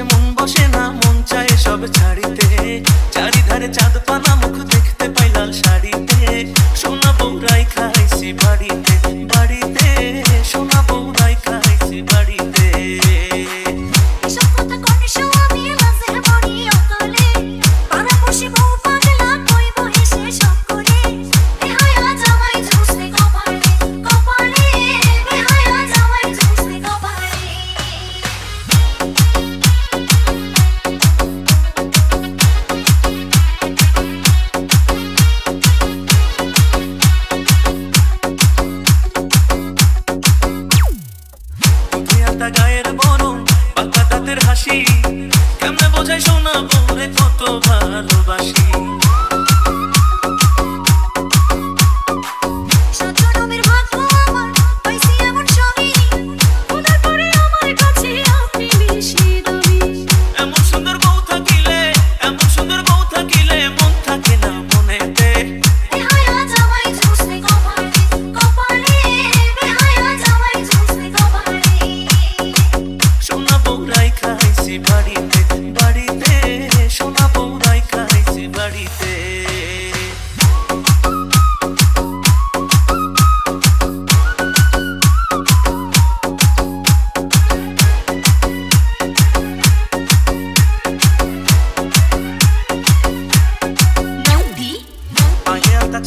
মন বসে না, মন চায় সব ছাড়িতে। চারিধারে চাঁদ পানা, মুখ দেখতে পাই লাল শাড়িতে। সোনা বউরাই খাইছি বাড়িতে, বাড়িতে সোনা বউরাই খাইছি বাড়িতে। গায়ের বরং বাঁকা দাঁতের হাসি, কেমনে বোঝাই সোনা বউরে কত ভালোবাসি। এমন সুন্দর বউ থাকিলে, এমন সুন্দর বউ থাকিলে মন থাকে না মনেতে। সোনা বউরাই খাইছি বাড়িতে, বাড়িতে সোনা বউরাই খাইছি বাড়িতে।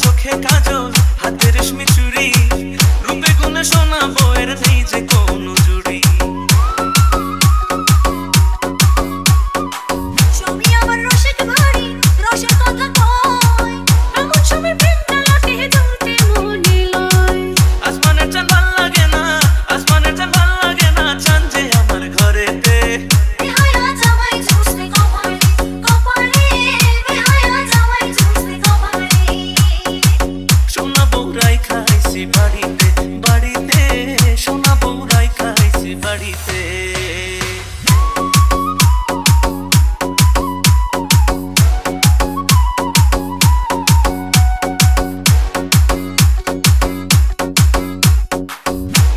চোখে কাজল, হাতে রেশমি চুড়ি, রূপে গুণে সোনা বউয়ের নেই যে কোনো জুড়ি। আসমানের চাঁদ ভাল লাগে না, আসমানের চাঁদ ভাল লাগে না, চাঁদ যে আমার ঘরেতে। সোনা বউরাই খাইছি বাড়িতে, বাড়িতে সোনা বউরাই খাইছি বাড়িতে।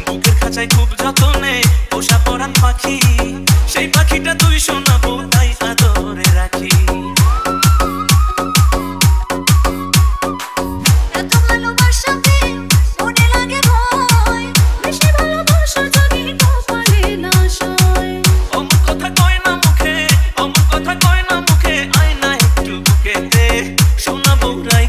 বুকের খাঁচায় খুব যতনে পোষা পরাণ পাখি, সেই পাখিটা তুই সোনা বউ তাই আদরে রাখি। অমন কথা কয় না মুখে, অমন কথা কয় না মুখে, আয় না একটু বুকেতে। সোনা বউরাই